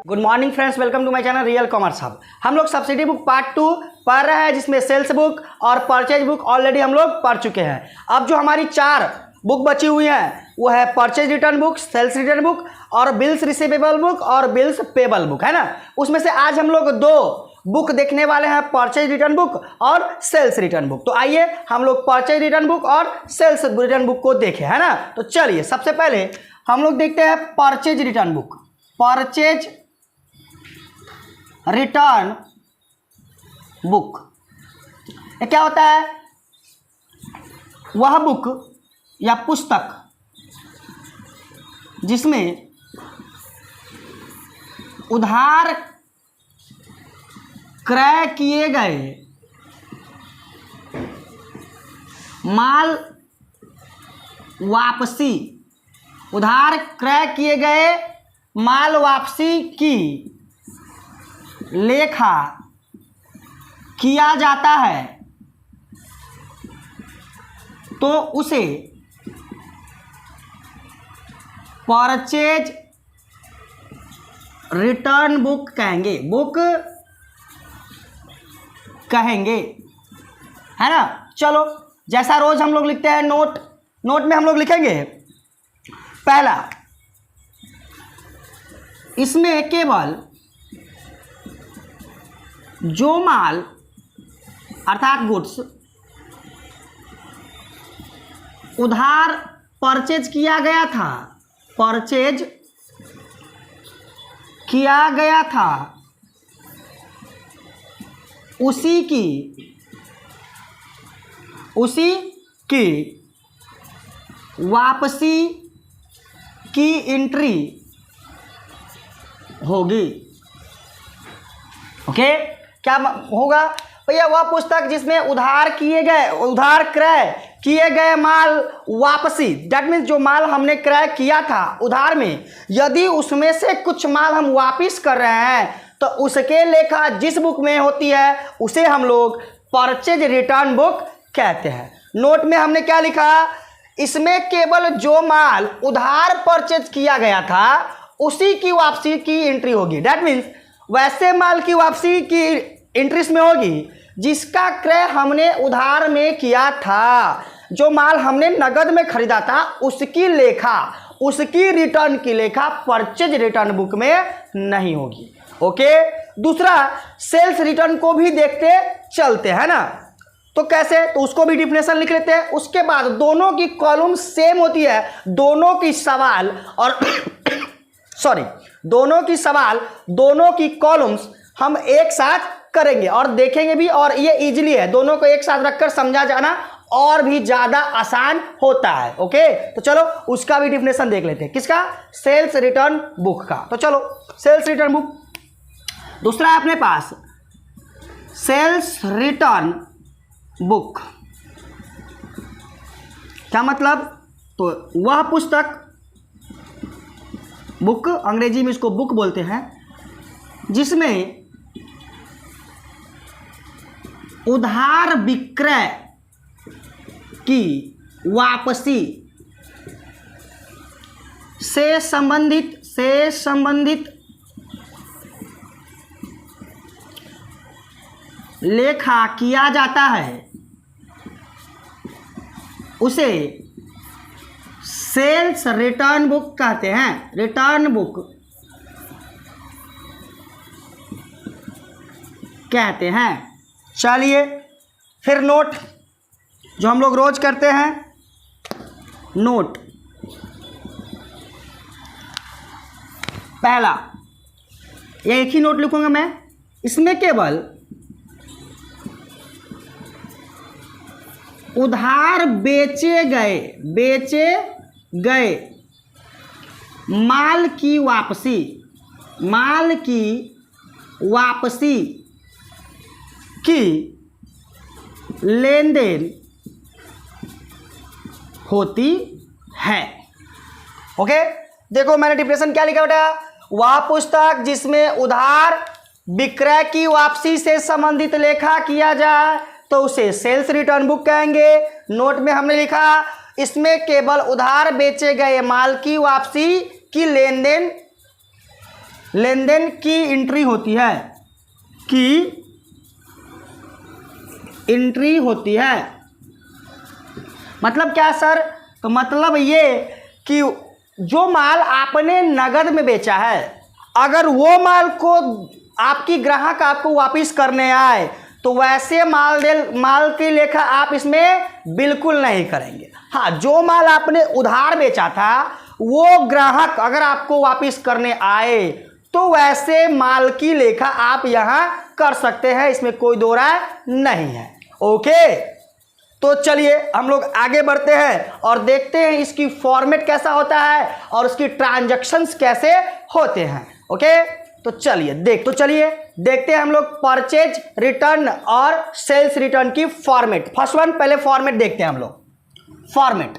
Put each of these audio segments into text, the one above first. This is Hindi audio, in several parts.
Good morning friends, welcome to my channel real commerce hub. हम लोग सब्सिडी बुक पार्ट 2 पढ़ रहे हैं, जिसमें सेल्स बुक और परचेज बुक ऑलरेडी हम लोग पढ़ चुके हैं। अब जो हमारी 4 बुक बची हुई हैं वो है purchase return book, sales return book और बिल्स रिसीवेबल बुक और बिल्स पेबल बुक, है ना। उसमें से आज हम लोग 2 बुक देखने वाले हैं, परचेज रिटर्न बुक और सेल्स रिटर्न बुक। तो आइए हम लोग परचेज रिटर्न बुक और सेल्स रिटर्न बुक को देखें, है ना। तो चलिए सबसे पहले हम लोग देखते हैं purchase return book. Purchase return book ये क्या होता है? वह बुक या पुस्तक जिसमें उधार क्रय किए गए माल वापसी, उधार क्रय किए गए माल वापसी की लेखा किया जाता है, तो उसे परचेज रिटर्न बुक कहेंगे, बुक कहेंगे, है ना। चलो जैसा रोज हम लोग लिखते हैं नोट में हम लोग लिखेंगे पहला, इसमें केवल जो माल अर्थात गुड्स उधार परचेज किया गया था, परचेज किया गया था, उसी की वापसी की एंट्री होगी। ओके, क्या होगा भैया? वह पुस्तक जिसमें उधार क्रय किए गए माल वापसी, दैट मीन्स जो माल हमने क्रय किया था उधार में, यदि उसमें से कुछ माल हम वापस कर रहे हैं तो उसके लेखा जिस बुक में होती है उसे हम लोग परचेज रिटर्न बुक कहते हैं। नोट में हमने क्या लिखा? इसमें केवल जो माल उधार परचेज किया गया था उसी की वापसी की एंट्री होगी। दैट मीन्स वैसे माल की वापसी की एंट्रीज में होगी जिसका क्रय हमने उधार में किया था। जो माल हमने नगद में खरीदा था उसकी लेखा, उसकी रिटर्न की लेखा परचेज रिटर्न बुक में नहीं होगी। ओके, दूसरा सेल्स रिटर्न को भी देखते चलते हैं ना। तो कैसे? तो उसको भी डिफिनेशन लिख लेते हैं। उसके बाद दोनों की कॉलम सेम होती है, दोनों की सवाल और दोनों की कॉलम्स हम एक साथ करेंगे और देखेंगे भी, और ये इजीली है, दोनों को एक साथ रखकर समझा जाना और भी ज्यादा आसान होता है। ओके, तो चलो उसका भी डिफिनेशन देख लेते हैं। किसका? सेल्स रिटर्न बुक का। तो चलो सेल्स रिटर्न बुक दूसरा है अपने पास, सेल्स रिटर्न बुक। क्या मतलब? तो वह पुस्तक, बुक अंग्रेजी में इसको बुक बोलते हैं, जिसमें उधार विक्रय की वापसी से संबंधित लेखा किया जाता है, उसे सेल्स रिटर्न बुक कहते हैं। रिटर्न बुक कहते हैं। चलिए फिर नोट जो हम लोग रोज करते हैं, नोट पहला, ये एक ही नोट लिखूंगा मैं। इसमें केवल उधार बेचे गए माल की वापसी की लेन देन होती है। ओके, देखो मैंने डिफिनेशन क्या लिखा बेटा? वह पुस्तक जिसमें उधार विक्रय की वापसी से संबंधित लेखा किया जाए तो उसे सेल्स रिटर्न बुक कहेंगे। नोट में हमने लिखा इसमें केवल उधार बेचे गए माल की वापसी की लेनदेन की एंट्री होती है, मतलब क्या सर? तो मतलब ये कि जो माल आपने नगद में बेचा है, अगर वो माल को आपकी ग्राहक आपको वापस करने आए तो वैसे माल की लेखा आप इसमें बिल्कुल नहीं करेंगे। हाँ, जो माल आपने उधार बेचा था वो ग्राहक अगर आपको वापस करने आए तो वैसे माल की लेखा आप यहाँ कर सकते हैं, इसमें कोई दो राय नहीं है। ओके, तो चलिए हम लोग आगे बढ़ते हैं और देखते हैं इसकी फॉर्मेट कैसा होता है और उसकी ट्रांजैक्शंस कैसे होते हैं। ओके, तो चलिए देखते हैं हम लोग परचेज रिटर्न और सेल्स रिटर्न की फॉर्मेट। फर्स्ट वन, पहले फॉर्मेट देखते हैं हम लोग। Format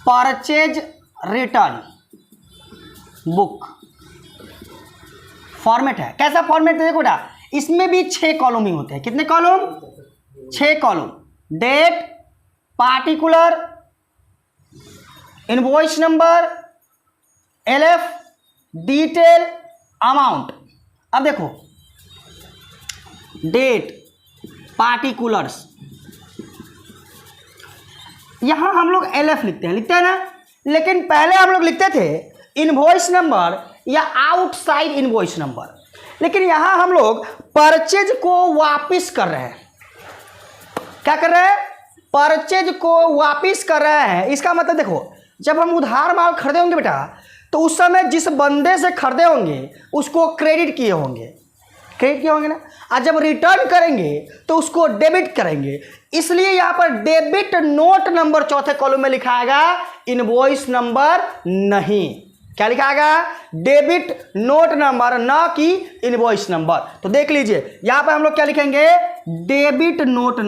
purchase return book format है। कैसा फॉर्मेट है? देखो बेटा, इसमें भी 6 कॉलम ही होते हैं। कितने column? 6 column. Date, particular, invoice number, LF, detail, amount. अब देखो, डेट, पार्टिकुलर्स, यहां हम लोग एलएफ लिखते हैं ना, लेकिन पहले हम लोग लिखते थे इनवॉइस नंबर या आउटसाइड इनवॉइस नंबर, लेकिन यहां हम लोग परचेज को वापस कर रहे हैं। क्या कर रहे हैं? परचेज को वापस कर रहे हैं। इसका मतलब देखो, जब हम उधार माल खरीदे होंगे बेटा, तो उस समय जिस बंदे से खरीदे होंगे उसको क्रेडिट किए होंगे ना, और जब रिटर्न करेंगे तो उसको डेबिट करेंगे। इसलिए यहाँ पर डेबिट नोट नंबर चौथे कॉलम में लिखाएगा, इनवॉइस नंबर नहीं। क्या लिखाएगा? डेबिट नोट नंबर, ना कि इनवॉइस नंबर। तो देख लीजिए यहाँ पर हम लोग क्या लिखेंगे? डेबिट नोट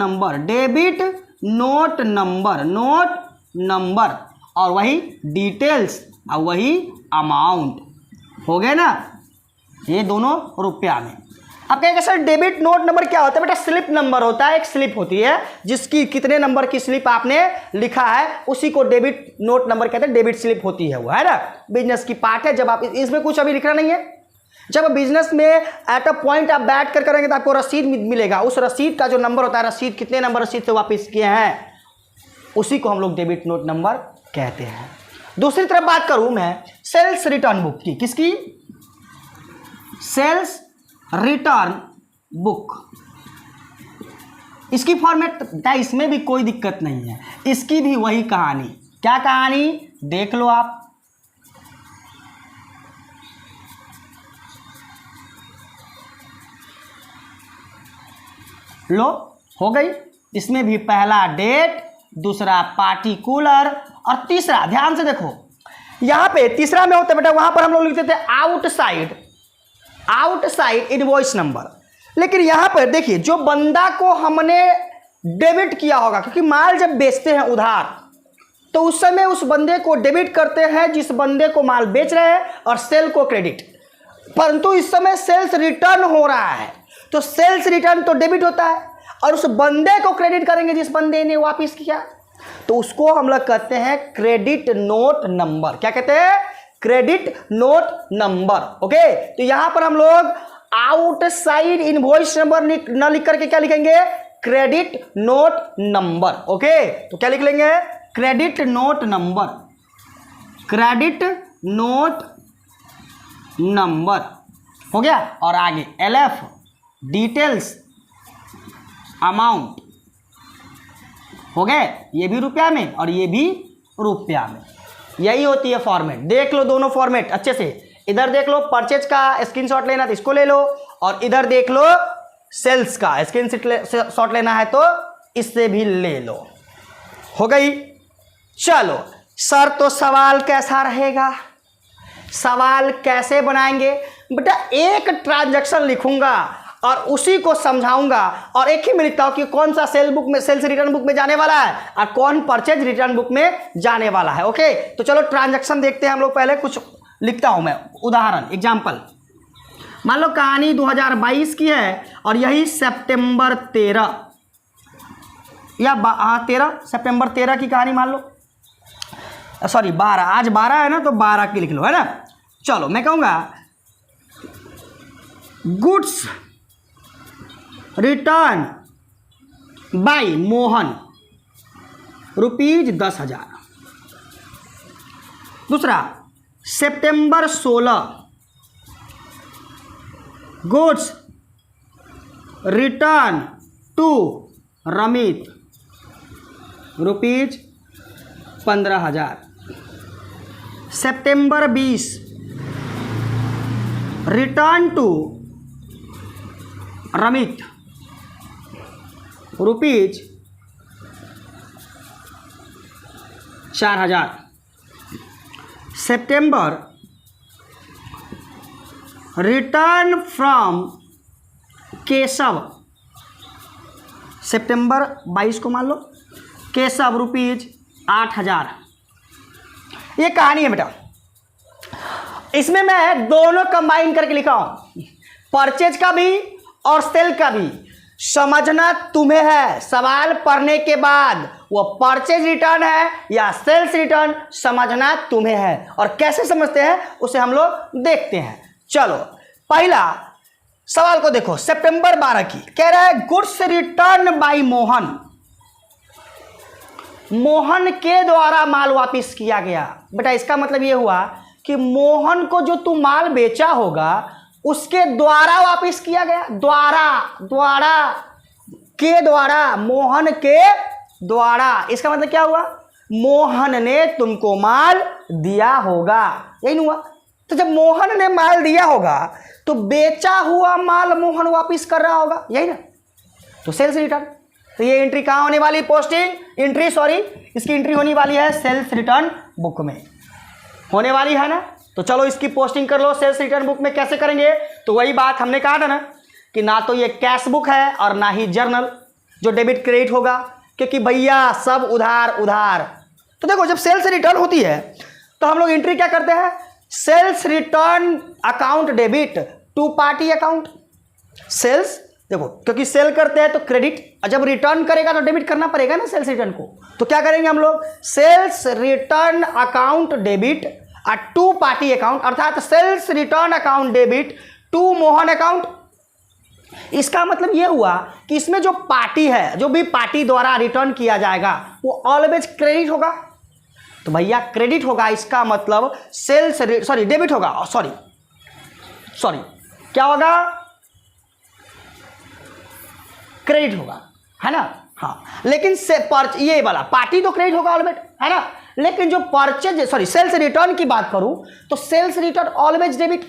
नंबर और वही डिटेल्स और वही अमाउंट। हो गए ना, ये दोनों रुपया में। अब कहेंगे सर डेबिट नोट नंबर क्या होता है? बेटा स्लिप नंबर होता है, एक स्लिप होती है जिसकी कितने नंबर की स्लिप आपने लिखा है उसी को डेबिट नोट नंबर कहते हैं। डेबिट स्लिप होती है वो, है ना, बिजनेस की पार्ट है। जब आप इसमें कुछ अभी लिखना नहीं है, जब बिजनेस में एट अ पॉइंट आप बैठ कर करेंगे तो आपको रसीद मिलेगा। उस रसीद का जो नंबर होता है, रसीद कितने नंबर रसीद से वापस किए हैं, उसी को हम लोग डेबिट नोट नंबर कहते हैं। दूसरी तरफ बात करूं मैं सेल्स रिटर्न बुक की। किसकी? Sales return book. इसकी फॉर्मेट, इसमें भी कोई दिक्कत नहीं है, इसकी भी वही कहानी। क्या कहानी? देख लो आप। लो, हो गई। इसमें भी पहला डेट, दूसरा पार्टिकुलर और तीसरा, ध्यान से देखो यहां पे तीसरा में होता है बेटा, वहां पर हम लोग लिखते थे आउटसाइड इनवॉइस नंबर। लेकिन यहां पर देखिए, जो बंदा को हमने डेबिट किया होगा, क्योंकि माल जब बेचते हैं उधार तो उस समय उस बंदे को डेबिट करते हैं जिस बंदे को माल बेच रहे हैं, और सेल को क्रेडिट। परंतु इस समय सेल्स रिटर्न हो रहा है तो सेल्स रिटर्न तो डेबिट होता है, और उस बंदे को क्रेडिट करेंगे जिस बंदे ने वापस किया, तो उसको हम लोग कहते हैं क्रेडिट नोट नंबर। क्या कहते हैं? Credit note number. ओके, तो यहां पर हम लोग आउटसाइड इनवॉइस नंबर न लिख करके क्या लिखेंगे? Credit note number. ओके, तो क्या लिख लेंगे? Credit note number, credit note number. हो गया। और आगे एलएफ, डिटेल्स, अमाउंट। हो गए, ये भी रुपया में और ये भी रुपया में। यही होती है फॉर्मेट। देख लो दोनों फॉर्मेट अच्छे से। इधर देख लो परचेज का स्क्रीनशॉट लेना तो इसको ले लो, और इधर देख लो सेल्स का स्क्रीनशॉट लेना है तो इससे भी ले लो। हो गई। चलो सर, तो सवाल कैसा रहेगा? सवाल कैसे बनाएंगे? बेटा एक ट्रांजैक्शन लिखूंगा और उसी को समझाऊंगा, और एक ही में लिखता हूं कि कौन सा सेल्स रिटर्न बुक में जाने वाला है और कौन परचेज रिटर्न बुक में जाने वाला है। ओके, तो चलो ट्रांजैक्शन देखते हैं हम लोग। पहले कुछ लिखता हूं मैं, उदाहरण, एग्जांपल। मान लो कहानी 2022 की है और यही सितंबर 13 या 13 सितंबर 13 की कहानी मान लो, सॉरी 12, आज 12 है ना तो 12 की लिख लो, है ना। चलो मैं कहूँगा गुड्स रिटर्न बाय मोहन ₹10,000। दूसरा सितंबर 16 गुड्स रिटर्न टू रमित ₹15,000। सितंबर 20 रिटर्न टू रमित ₹4,000। सितंबर रिटर्न फ्रॉम केशव, सितंबर 22 को मान लो, केशव ₹8,000। ये कहानी है बेटा। इसमें मैं दोनों कंबाइन करके लिखा हूं, परचेज का भी और सेल का भी। समझना तुम्हें है, सवाल पढ़ने के बाद वो परचेज रिटर्न है या सेल्स रिटर्न समझना तुम्हें है, और कैसे समझते हैं उसे हम लोग देखते हैं। चलो पहला सवाल को देखो, सितंबर 12 की कह रहा है goods return by Mohan, Mohan के द्वारा माल वापस किया गया। बेटा इसका मतलब ये हुआ कि मोहन को जो तू माल बेचा होगा उसके द्वारा वापस किया गया, द्वारा मोहन के द्वारा। इसका मतलब क्या हुआ, मोहन ने तुमको माल दिया होगा, यही नहीं हुआ। तो जब मोहन ने माल दिया होगा तो बेचा हुआ माल मोहन वापस कर रहा होगा, यही ना, तो सेल्स रिटर्न। तो ये एंट्री कहाँ होने वाली, इसकी एंट्री होने वाली है सेल्स रिटर्न बुक में होने वाली है ना। तो चलो इसकी पोस्टिंग कर लो सेल्स रिटर्न बुक में। कैसे करेंगे, तो वही बात हमने कहा था ना कि ना तो ये कैश बुक है और ना ही जर्नल जो डेबिट क्रेडिट होगा, क्योंकि भैया सब उधार। तो देखो जब सेल्स रिटर्न होती है तो हम लोग एंट्री क्या करते हैं, sales return account debit to party account. Sales देखो क्योंकि सेल करते हैं तो क्रेडिट, और जब रिटर्न करेगा तो डेबिट करना पड़ेगा ना सेल्स रिटर्न को। तो क्या करेंगे हम लोग, sales return account debit to party account, अर्थात sales return account debit to Mohan account. इसका मतलब यह हुआ कि इसमें जो पार्टी है, जो भी पार्टी द्वारा रिटर्न किया जाएगा वो ऑलवेज क्रेडिट होगा। तो भैया क्रेडिट होगा, इसका मतलब डेबिट होगा, सॉरी क्या होगा, क्रेडिट होगा, है ना। हाँ लेकिन ये वाला पार्टी तो क्रेडिट होगा ऑलवेज, है ना। लेकिन जो सेल्स रिटर्न की बात करूं तो सेल्स रिटर्न ऑलवेज डेबिट।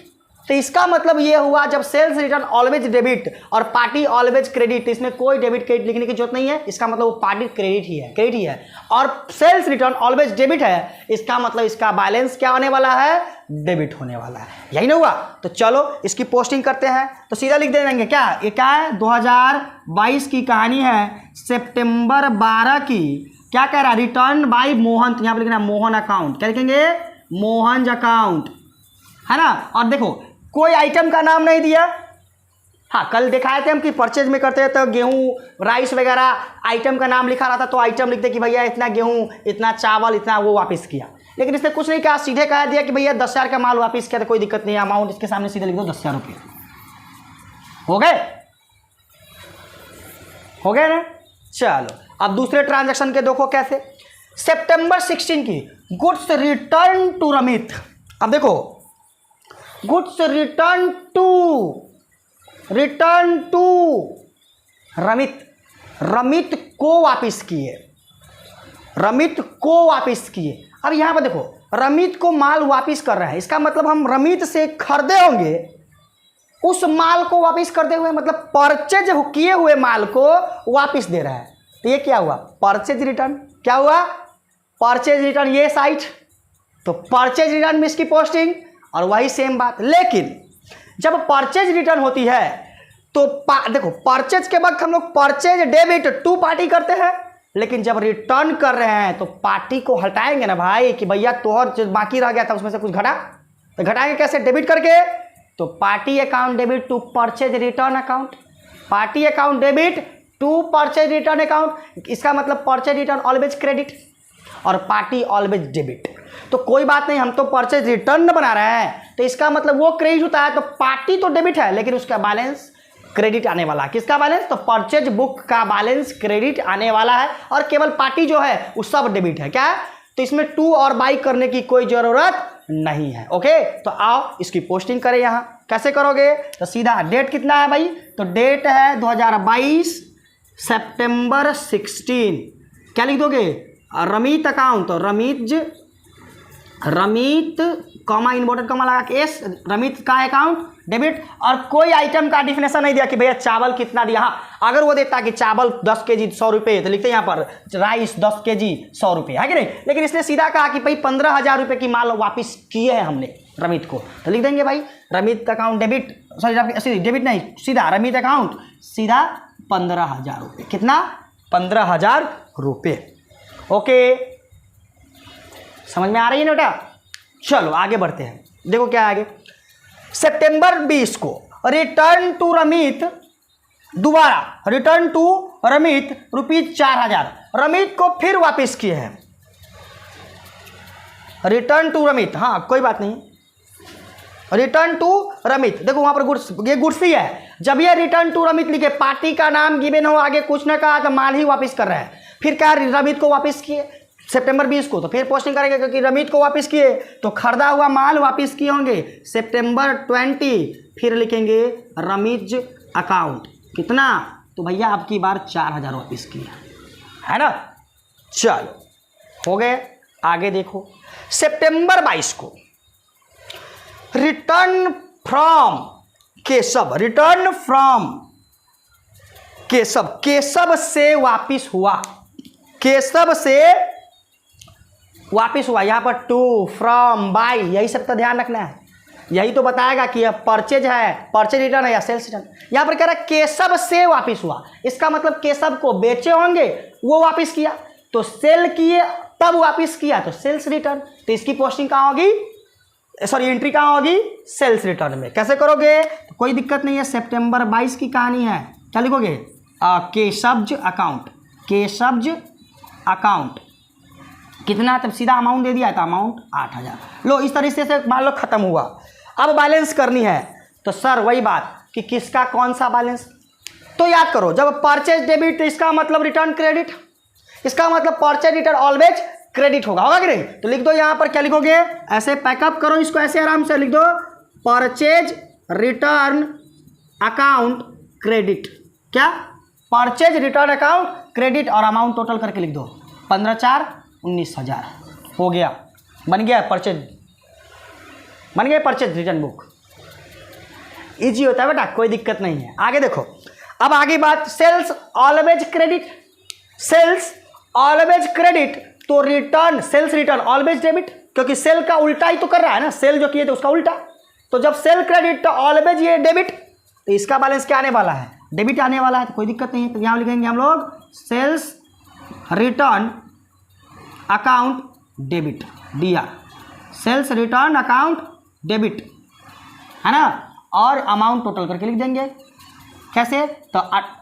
तो इसका मतलब ये हुआ जब सेल्स रिटर्न ऑलवेज डेबिट और पार्टी ऑलवेज क्रेडिट, इसमें कोई डेबिट क्रेडिट लिखने की जरूरत नहीं है। इसका मतलब वो पार्टी क्रेडिट ही है। और सेल्स रिटर्न ऑलवेज डेबिट है, इसका मतलब इसका बैलेंस क्या होने वाला है, डेबिट होने वाला है, यही ना हुआ। तो चलो इसकी पोस्टिंग करते हैं। तो सीधा लिख देंगे क्या, ये क्या है, 2022 की कहानी है, सितंबर 12 की। क्या कह रहा है, रिटर्न बाय मोहन, तो यहाँ पर लिखना मोहन अकाउंट, क्या लिखेंगे, मोहन अकाउंट, है ना। और देखो कोई आइटम का नाम नहीं दिया। हाँ कल दिखाए थे हम कि परचेज में करते हैं तो गेहूँ राइस वगैरह आइटम का नाम लिखा रहा था, तो आइटम लिखते कि भैया इतना गेहूँ, इतना चावल, इतना वो वापस किया। लेकिन इसने कुछ नहीं कहा, सीधे कह दिया कि भैया 10,000 का माल वापस किया, तो कोई दिक्कत नहीं है, अमाउंट इसके सामने सीधे लिख दो 10,000 रुपये। हो गए ना। चलो अब दूसरे ट्रांजैक्शन के देखो कैसे, सितंबर 16 की गुड्स रिटर्न टू रमित। अब देखो गुड्स रिटर्न टू रमित को वापस किए। अब यहाँ पर देखो रमित को माल वापस कर रहे हैं, इसका मतलब हम रमित से खरीदे होंगे, उस माल को वापस करते हुए, मतलब परचेज किए हुए माल को वापस दे रहा है। तो ये क्या हुआ, परचेज रिटर्न। क्या हुआ, परचेज रिटर्न, ये साइट। तो परचेज रिटर्न में इसकी पोस्टिंग, और वही सेम बात। लेकिन जब परचेज रिटर्न होती है तो देखो परचेज के वक्त हम लोग परचेज डेबिट टू पार्टी करते हैं, लेकिन जब रिटर्न कर रहे हैं तो पार्टी को हटाएंगे ना भाई, कि भैया तोहर जो बाकी रह गया था उसमें से कुछ घटा, तो घटाएंगे कैसे, डेबिट करके। तो party account debit to purchase return account, party account debit to purchase return account, इसका मतलब परचेज रिटर्न ऑलवेज क्रेडिट और पार्टी ऑलवेज डेबिट। तो कोई बात नहीं, हम तो परचेज रिटर्न बना रहे हैं तो इसका मतलब वो क्रेडिट होता है, तो पार्टी तो डेबिट है लेकिन उसका बैलेंस क्रेडिट आने वाला है। किसका बैलेंस? तो परचेज बुक का बैलेंस क्रेडिट आने वाला है और केवल पार्टी जो है वो सब डेबिट है। क्या है? तो इसमें टू और बाई करने की कोई जरूरत नहीं है। ओके, तो आओ इसकी पोस्टिंग करें। यहाँ कैसे करोगे? तो सीधा डेट कितना है भाई? तो डेट है 2022 सितंबर 16। क्या लिख दोगे? रमित अकाउंट, तो रमित कॉमा इन्वर्टेड कॉमा लगा के एस, रमित का अकाउंट डेबिट। और कोई आइटम का डिफिनेशन नहीं दिया कि भैया चावल कितना दिया। हाँ, अगर वो देता कि चावल 10 केजी 100 रुपये तो लिखते यहाँ पर राइस 10 केजी 100 रुपये, है कि नहीं। लेकिन इसने सीधा कहा कि भाई 15,000 रुपये की माल वापस किए हैं हमने रमित को, तो लिख देंगे भाई Ramit account debit, sorry debit नहीं, सीधा रमित अकाउंट सीधा 15,000 रुपये। कितना? 15,000 रुपये। ओके, समझ में आ रही है ना बेटा? चलो आगे बढ़ते हैं। देखो क्या आगे, सितंबर 20 को रिटर्न टू रमित, दोबारा रिटर्न टू रमित ₹4,000 रमित को फिर वापस किए हैं। रिटर्न टू रमित, हाँ कोई बात नहीं, रिटर्न टू रमित। देखो वहां पर गुड्स, ये गुड्स ही है। जब ये रिटर्न टू रमित लिखे, पार्टी का नाम गिवन हो, आगे कुछ ना कहा, तो माल ही वापस कर रहे हैं। फिर क्या, रमित को वापस किए सितंबर 20 को, तो फिर पोस्टिंग करेंगे क्योंकि रमित को वापस किए तो खरीदा हुआ माल वापस किए होंगे सितंबर 20। फिर लिखेंगे रमित अकाउंट कितना, तो भैया अब की बार 4,000 वापस किए, है ना। चलो हो गए, आगे देखो सितंबर 22 को return from Keshav, return from Keshav, Keshav से वापिस हुआ, केशव से वापिस हुआ। यहाँ पर टू, फ्रॉम, बाय, यही सब का ध्यान रखना है। यही तो बताएगा कि यह परचेज है, परचेज रिटर्न है या सेल्स रिटर्न। यहाँ पर कह रहा है केशव से वापिस हुआ, इसका मतलब केशव को बेचे होंगे वो वापिस किया, तो सेल किए तब वापिस किया तो सेल्स रिटर्न। तो इसकी पोस्टिंग कहाँ होगी, सॉरी एंट्री कहाँ होगी? सेल्स रिटर्न में। कैसे करोगे? तो कोई दिक्कत नहीं है, सितंबर 22 की कहानी है। क्या लिखोगे? केशव्ज अकाउंट, केशव्ज अकाउंट कितना, तब सीधा अमाउंट दे दिया था, अमाउंट 8,000। लो इस तरीके से मान लो खत्म हुआ। अब बैलेंस करनी है, तो सर वही बात कि किसका कौन सा बैलेंस, तो याद करो जब परचेज डेबिट तो इसका मतलब रिटर्न क्रेडिट, इसका मतलब परचेज रिटर्न ऑलवेज क्रेडिट होगा कि नहीं। तो लिख दो यहाँ पर, क्या लिखोगे? ऐसे पैकअप करो इसको, ऐसे आराम से लिख दो, परचेज रिटर्न अकाउंट क्रेडिट। क्या? परचेज रिटर्न अकाउंट क्रेडिट और अमाउंट टोटल करके लिख दो, 15,4 19,000 हो गया, बन गया परचेज, बन गया परचेज रिटर्न बुक। इजी होता है बेटा, कोई दिक्कत नहीं है। आगे देखो, अब आगे बात, sales always credit, sales always credit, तो return sales return always debit, क्योंकि सेल का उल्टा ही तो कर रहा है ना, सेल जो किए थे उसका उल्टा। तो जब सेल क्रेडिट तो ऑलवेज ये डेबिट, तो इसका बैलेंस क्या आने वाला है? डेबिट आने वाला है, तो कोई दिक्कत नहीं है। तो यहाँ लिखेंगे हम लोग सेल्स रिटर्न अकाउंट डेबिट, दिया सेल्स रिटर्न अकाउंट डेबिट, है ना, और अमाउंट टोटल करके लिख देंगे। कैसे? तो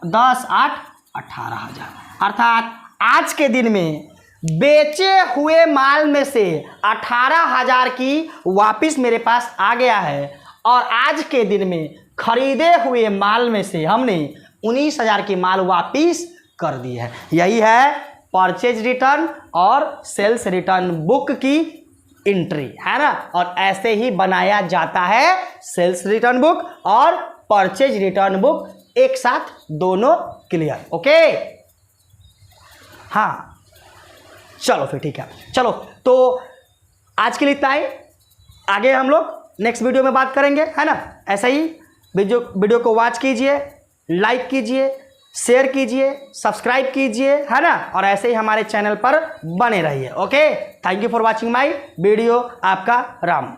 10, 8, 18,000। अर्थात आज के दिन में बेचे हुए माल में से 18,000 की वापिस मेरे पास आ गया है, और आज के दिन में खरीदे हुए माल में से हमने 19,000 की माल वापिस कर दी है। यही है परचेज रिटर्न और सेल्स रिटर्न बुक की एंट्री, है ना। और ऐसे ही बनाया जाता है सेल्स रिटर्न बुक और परचेज रिटर्न बुक, एक साथ दोनों क्लियर। ओके, हाँ चलो फिर ठीक है। चलो तो आज के लिए इतना ही, आगे हम लोग नेक्स्ट वीडियो में बात करेंगे, है ना। ऐसा ही वीडियो को वॉच कीजिए, लाइक कीजिए, शेयर कीजिए, सब्सक्राइब कीजिए, है ना, और ऐसे ही हमारे चैनल पर बने रहिए। Okay, thank you for watching my video. आपका राम।